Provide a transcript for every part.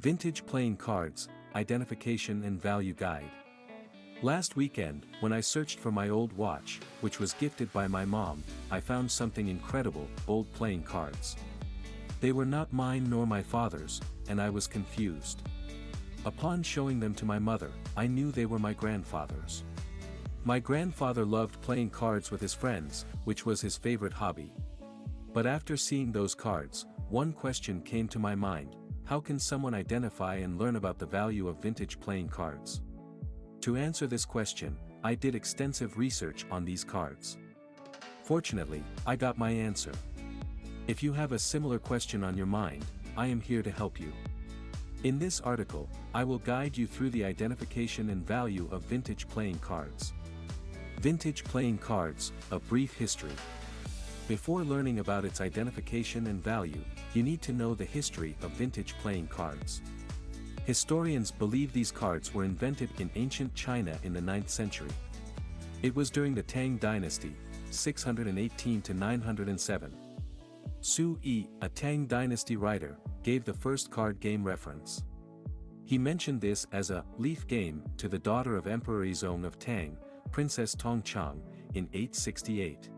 Vintage Playing Cards, Identification and Value Guide. Last weekend, when I searched for my old watch, which was gifted by my mom, I found something incredible: old playing cards. They were not mine nor my father's, and I was confused. Upon showing them to my mother, I knew they were my grandfather's. My grandfather loved playing cards with his friends, which was his favorite hobby. But after seeing those cards, one question came to my mind: how can someone identify and learn about the value of vintage playing cards? To answer this question, I did extensive research on these cards. Fortunately, I got my answer. If you have a similar question on your mind, I am here to help you. In this article, I will guide you through the identification and value of vintage playing cards. Vintage playing cards, a brief history. Before learning about its identification and value, you need to know the history of vintage playing cards. Historians believe these cards were invented in ancient China in the 9th century. It was during the Tang dynasty, 618 to 907. Su Yi, a Tang dynasty writer, gave the first card game reference. He mentioned this as a leaf game to the daughter of Emperor Yizong of Tang, Princess Tongchang, in 868.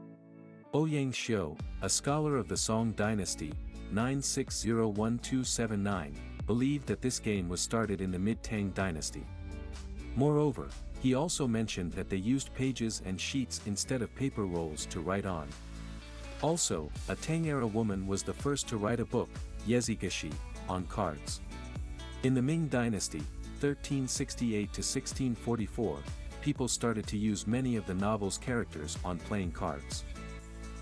Ouyang Xiu, a scholar of the Song dynasty, 9601279, believed that this game was started in the mid-Tang dynasty. Moreover, he also mentioned that they used pages and sheets instead of paper rolls to write on. Also, a Tang-era woman was the first to write a book, Yezigashi, on cards. In the Ming dynasty, 1368 to 1644, people started to use many of the novel's characters on playing cards.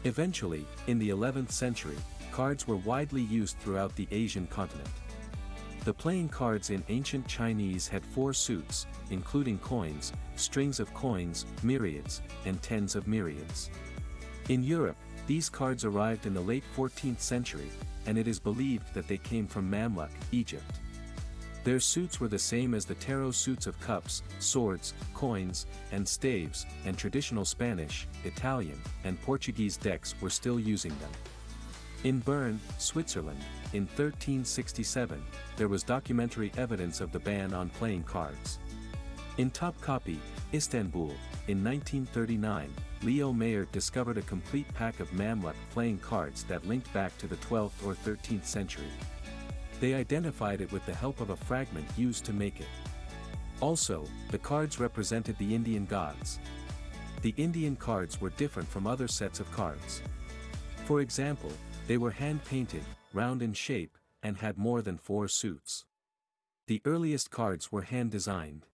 Eventually, in the 11th century, cards were widely used throughout the Asian continent. The playing cards in ancient Chinese had 4 suits, including coins, strings of coins, myriads, and tens of myriads. In Europe, these cards arrived in the late 14th century, and it is believed that they came from Mamluk, Egypt. Their suits were the same as the tarot suits of cups, swords, coins, and staves, and traditional Spanish, Italian, and Portuguese decks were still using them. In Bern, Switzerland, in 1367, there was documentary evidence of the ban on playing cards. In Topkapi, Istanbul, in 1939, Leo Mayer discovered a complete pack of Mamluk playing cards that linked back to the 12th or 13th century. They identified it with the help of a fragment used to make it. Also, the cards represented the Indian gods. The Indian cards were different from other sets of cards. For example, they were hand-painted, round in shape, and had more than 4 suits. The earliest cards were hand-designed.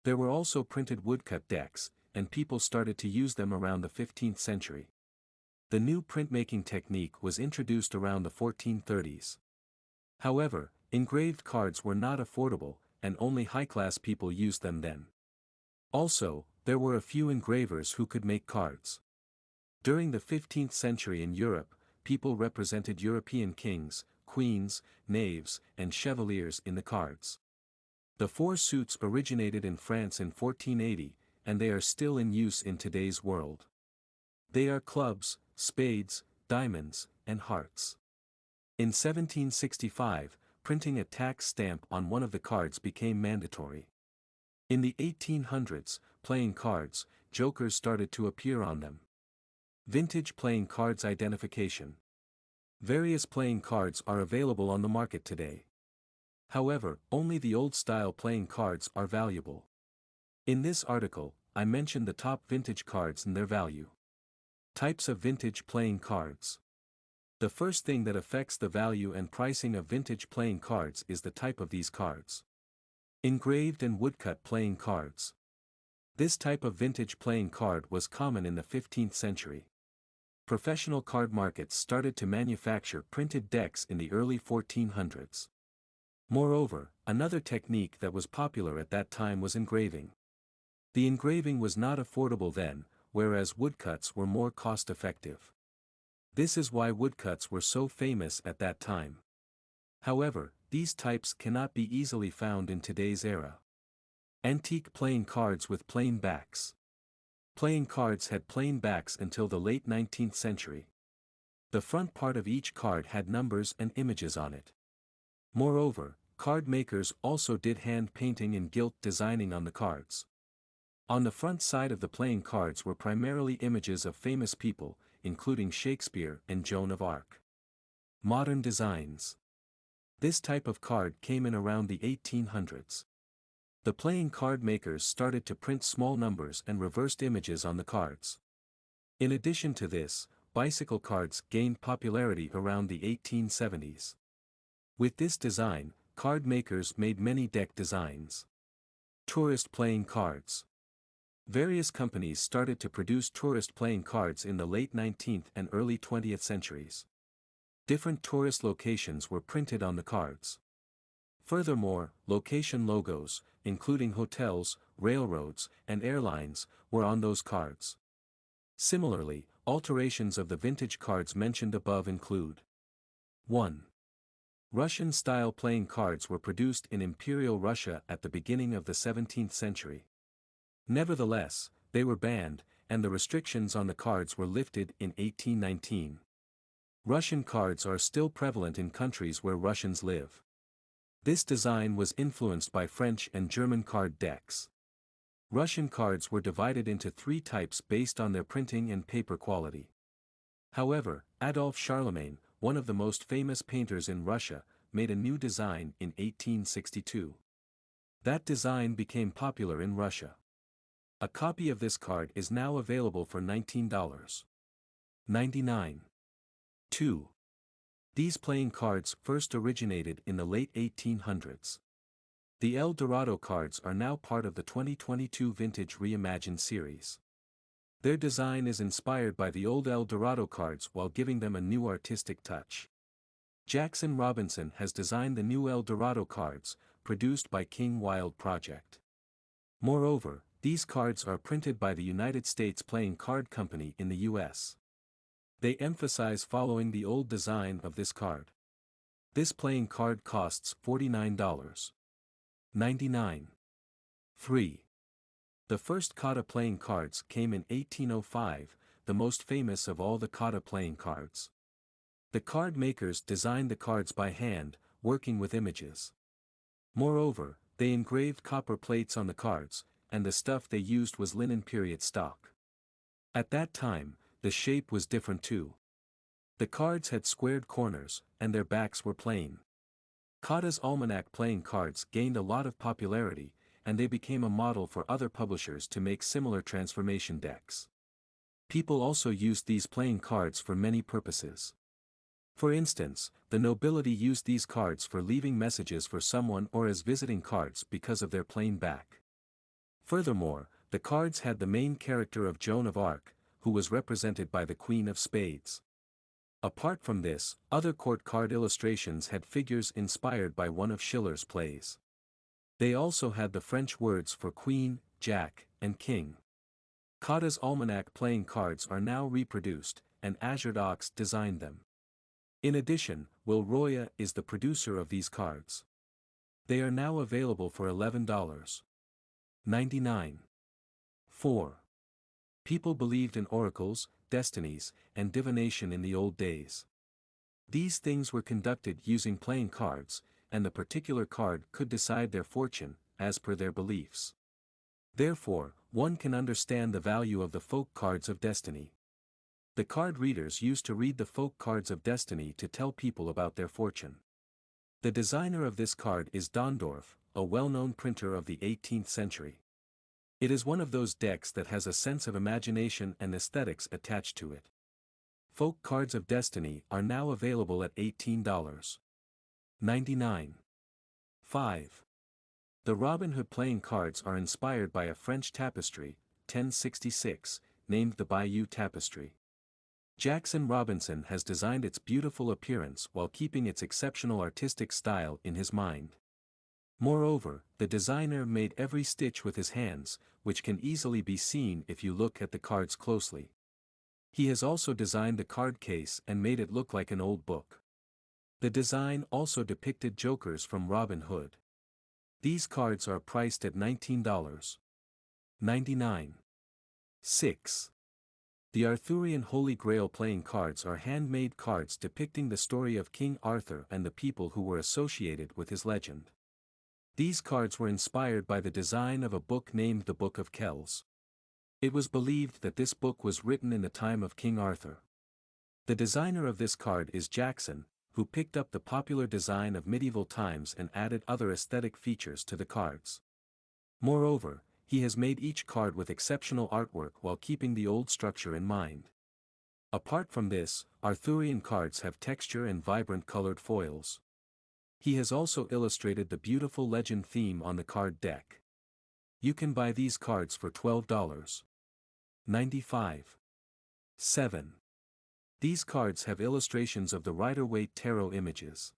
There were also printed woodcut decks, and people started to use them around the 15th century. The new printmaking technique was introduced around the 1430s. However, engraved cards were not affordable, and only high-class people used them then. Also, there were a few engravers who could make cards. During the 15th century in Europe, people represented European kings, queens, knaves, and chevaliers in the cards. The 4 suits originated in France in 1480, and they are still in use in today's world. They are clubs, spades, diamonds, and hearts. In 1765, printing a tax stamp on one of the cards became mandatory. In the 1800s, playing cards, jokers started to appear on them. Vintage playing cards identification. Various playing cards are available on the market today. However, only the old-style playing cards are valuable. In this article, I mentioned the top vintage cards and their value. Types of vintage playing cards. The first thing that affects the value and pricing of vintage playing cards is the type of these cards. Engraved and woodcut playing cards. This type of vintage playing card was common in the 15th century. Professional card markets started to manufacture printed decks in the early 1400s. Moreover, another technique that was popular at that time was engraving. The engraving was not affordable then, whereas woodcuts were more cost-effective. This is why woodcuts were so famous at that time. However, these types cannot be easily found in today's era. Antique playing cards with plain backs. Playing cards had plain backs until the late 19th century. The front part of each card had numbers and images on it. Moreover, Card makers also did hand painting and gilt designing on the cards. On the front side of the playing cards were primarily images of famous people, including Shakespeare and Joan of Arc. Modern designs. This type of card came in around the 1800s. The playing card makers started to print small numbers and reversed images on the cards. In addition to this, bicycle cards gained popularity around the 1870s. With this design, card makers made many deck designs. Tourist playing cards. Various companies started to produce tourist playing cards in the late 19th and early 20th centuries. Different tourist locations were printed on the cards. Furthermore, location logos, including hotels, railroads, and airlines, were on those cards. Similarly, alterations of the vintage cards mentioned above include 1. Russian-style playing cards were produced in Imperial Russia at the beginning of the 17th century. Nevertheless, they were banned, and the restrictions on the cards were lifted in 1819. Russian cards are still prevalent in countries where Russians live. This design was influenced by French and German card decks. Russian cards were divided into three types based on their printing and paper quality. However, Adolphe Charlemagne, one of the most famous painters in Russia, made a new design in 1862. That design became popular in Russia. A copy of this card is now available for $19.99. 2. These playing cards first originated in the late 1800s. The El Dorado cards are now part of the 2022 Vintage Reimagined series. Their design is inspired by the old El Dorado cards while giving them a new artistic touch. Jackson Robinson has designed the new El Dorado cards, produced by King Wild Project. Moreover, these cards are printed by the United States Playing Card Company in the U.S. They emphasize following the old design of this card. This playing card costs $49.99. 3. The first kata playing cards came in 1805, the most famous of all the kata playing cards. The card makers designed the cards by hand, working with images. Moreover, they engraved copper plates on the cards, and the stuff they used was linen period stock. At that time, the shape was different too. The cards had squared corners, and their backs were plain. Kata's Almanac playing cards gained a lot of popularity, and they became a model for other publishers to make similar transformation decks. People also used these playing cards for many purposes. For instance, the nobility used these cards for leaving messages for someone or as visiting cards because of their plain back. Furthermore, the cards had the main character of Joan of Arc, who was represented by the Queen of Spades. Apart from this, other court card illustrations had figures inspired by one of Schiller's plays. They also had the French words for Queen, Jack, and King. Kata's Almanac playing cards are now reproduced, and Azure Ox designed them. In addition, Will Roya is the producer of these cards. They are now available for $11.99. 4. People believed in oracles, destinies, and divination in the old days. These things were conducted using playing cards, and the particular card could decide their fortune, as per their beliefs. Therefore, one can understand the value of the folk cards of destiny. The card readers used to read the folk cards of destiny to tell people about their fortune. The designer of this card is Dondorf, a well-known printer of the 18th century. It is one of those decks that has a sense of imagination and aesthetics attached to it. Folk cards of destiny are now available at $18.99. 5. The Robin Hood playing cards are inspired by a French tapestry, 1066, named the Bayeux Tapestry. Jackson Robinson has designed its beautiful appearance while keeping its exceptional artistic style in his mind. Moreover, the designer made every stitch with his hands, which can easily be seen if you look at the cards closely. He has also designed the card case and made it look like an old book. The design also depicted jokers from Robin Hood. These cards are priced at $19.99. 6. The Arthurian Holy Grail playing cards are handmade cards depicting the story of King Arthur and the people who were associated with his legend. These cards were inspired by the design of a book named the Book of Kells. It was believed that this book was written in the time of King Arthur. The designer of this card is Jackson, who picked up the popular design of medieval times and added other aesthetic features to the cards. Moreover, he has made each card with exceptional artwork while keeping the old structure in mind. Apart from this, Arthurian cards have texture and vibrant colored foils. He has also illustrated the beautiful legend theme on the card deck. You can buy these cards for $12.95. 7. These cards have illustrations of the Rider-Waite Tarot images.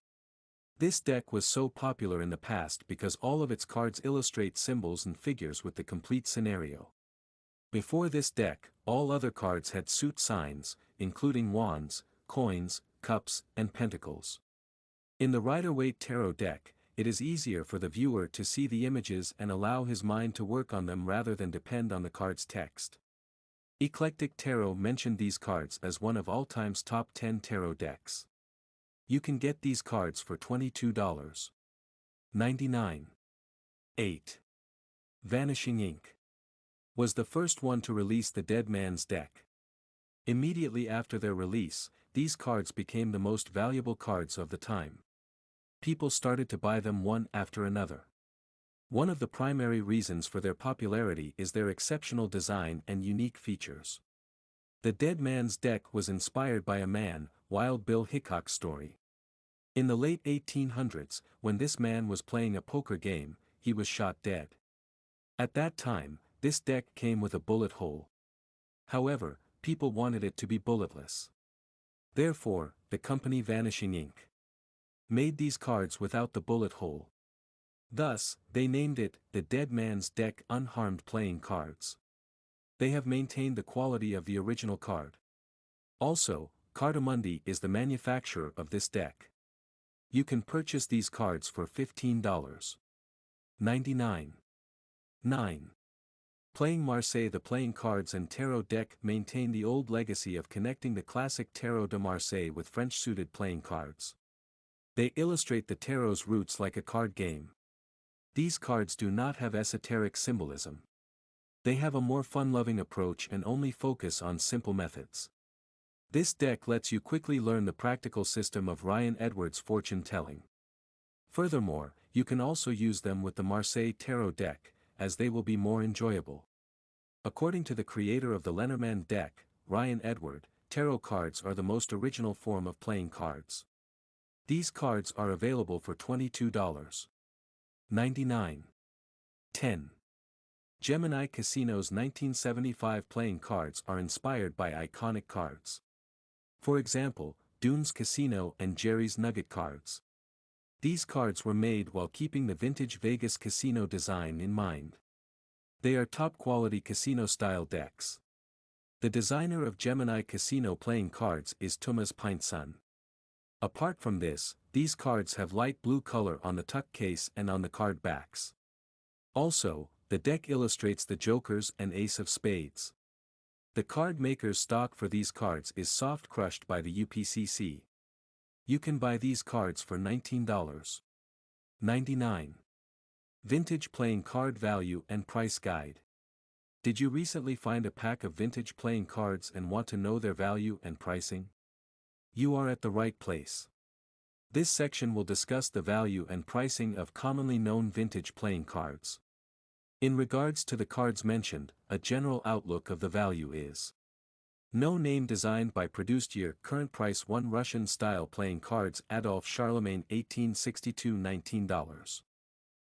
This deck was so popular in the past because all of its cards illustrate symbols and figures with the complete scenario. Before this deck, all other cards had suit signs, including wands, coins, cups, and pentacles. In the Rider-Waite Tarot deck, it is easier for the viewer to see the images and allow his mind to work on them rather than depend on the card's text. Eclectic Tarot mentioned these cards as one of all-time's top 10 tarot decks. You can get these cards for $22.99. 8. Vanishing Ink was the first one to release the Dead Man's Deck. Immediately after their release, these cards became the most valuable cards of the time. People started to buy them one after another. One of the primary reasons for their popularity is their exceptional design and unique features. The Dead Man's Deck was inspired by a man, Wild Bill Hickok's story. In the late 1800s, when this man was playing a poker game, he was shot dead. At that time, this deck came with a bullet hole. However, people wanted it to be bulletless. Therefore, the company Vanishing Ink made these cards without the bullet hole. Thus, they named it the Dead Man's Deck Unharmed Playing Cards. They have maintained the quality of the original card. Also, Cartamundi is the manufacturer of this deck. You can purchase these cards for $15.99. 9. Playing Marseille. The playing cards and tarot deck maintain the old legacy of connecting the classic Tarot de Marseille with French-suited playing cards. They illustrate the tarot's roots like a card game. These cards do not have esoteric symbolism. They have a more fun-loving approach and only focus on simple methods. This deck lets you quickly learn the practical system of Ryan Edwards' fortune-telling. Furthermore, you can also use them with the Marseille Tarot deck, as they will be more enjoyable. According to the creator of the Lenormand deck, Ryan Edward, tarot cards are the most original form of playing cards. These cards are available for $22.99. 10. Gemini Casino's 1975 playing cards are inspired by iconic cards. For example, Dunes Casino and Jerry's Nugget cards. These cards were made while keeping the vintage Vegas casino design in mind. They are top-quality casino-style decks. The designer of Gemini Casino playing cards is Thomas Pintson. Apart from this, these cards have light blue color on the tuck case and on the card backs. Also, the deck illustrates the Jokers and Ace of Spades. The card maker's stock for these cards is soft crushed by the UPCC. You can buy these cards for $19.99. Vintage playing card value and price guide. Did you recently find a pack of vintage playing cards and want to know their value and pricing? You are at the right place. This section will discuss the value and pricing of commonly known vintage playing cards. In regards to the cards mentioned, a general outlook of the value is: no name designed by produced year current price 1 Russian style playing cards Adolphe Charlemagne 1862 $19.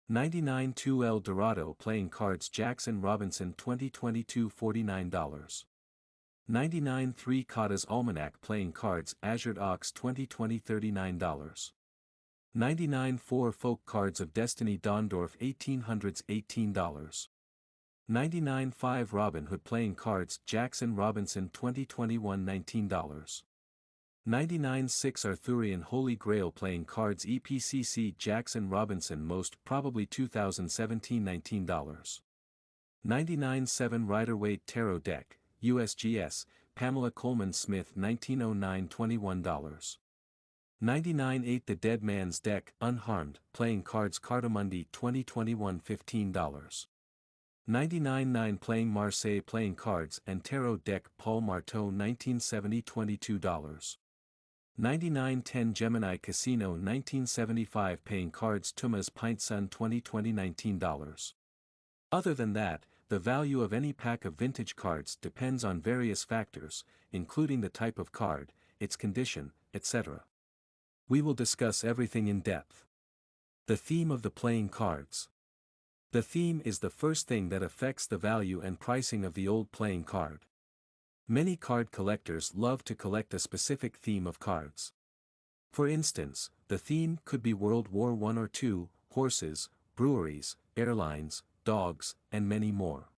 99 2 El Dorado playing cards Jackson Robinson 2022 $49. 99 3 Kata's Almanac playing cards Azure Ox 2020 $39. 99 4 Folk cards of Destiny Dondorf 1800s $18. 99 5 Robin Hood playing cards Jackson Robinson 2021 $19. 99 6 Arthurian Holy Grail playing cards EPCC Jackson Robinson most probably 2017 $19. 99 7 Rider-Waite Tarot deck, USGS, Pamela Coleman Smith 1909 $21. 99 8 The Dead Man's Deck Unharmed Playing Cards Cartamundi 2021 $15. 99 9 Playing Marseille Playing Cards and Tarot Deck Paul Marteau 1970 $22. 99 10 Gemini Casino 1975 Paying Cards Tumas Pintsun 2020 $19. Other than that, the value of any pack of vintage cards depends on various factors, including the type of card, its condition, etc. We will discuss everything in depth. The theme of the playing cards. The theme is the first thing that affects the value and pricing of the old playing card. Many card collectors love to collect a specific theme of cards. For instance, the theme could be World War I or II, horses, breweries, airlines, dogs, and many more.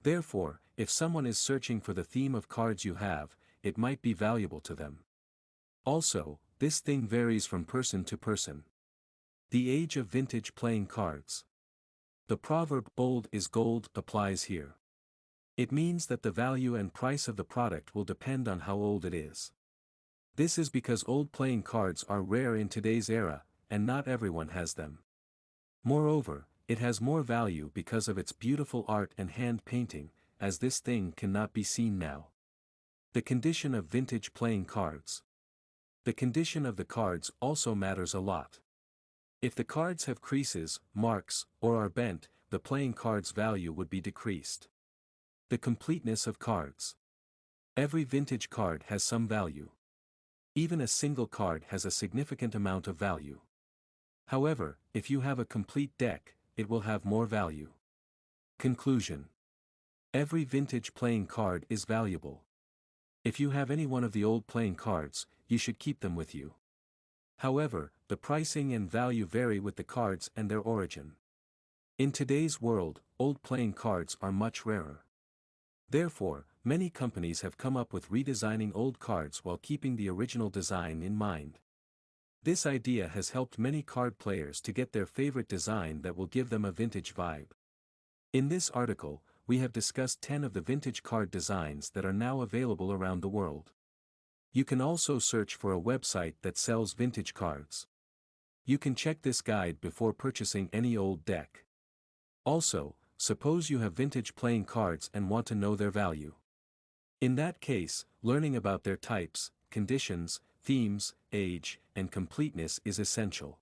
Therefore, if someone is searching for the theme of cards you have, it might be valuable to them. Also, this thing varies from person to person. The age of vintage playing cards. The proverb "old is gold" applies here. It means that the value and price of the product will depend on how old it is. This is because old playing cards are rare in today's era, and not everyone has them. Moreover, it has more value because of its beautiful art and hand painting, as this thing cannot be seen now. The condition of vintage playing cards. The condition of the cards also matters a lot. If the cards have creases, marks, or are bent, the playing card's value would be decreased. The completeness of cards. Every vintage card has some value. Even a single card has a significant amount of value. However, if you have a complete deck, it will have more value. Conclusion. Every vintage playing card is valuable. If you have any one of the old playing cards, you should keep them with you. However, the pricing and value vary with the cards and their origin. In today's world, old playing cards are much rarer. Therefore, many companies have come up with redesigning old cards while keeping the original design in mind. This idea has helped many card players to get their favorite design that will give them a vintage vibe. In this article, we have discussed 10 of the vintage card designs that are now available around the world. You can also search for a website that sells vintage cards. You can check this guide before purchasing any old deck. Also, suppose you have vintage playing cards and want to know their value. In that case, learning about their types, conditions, themes, age, and completeness is essential.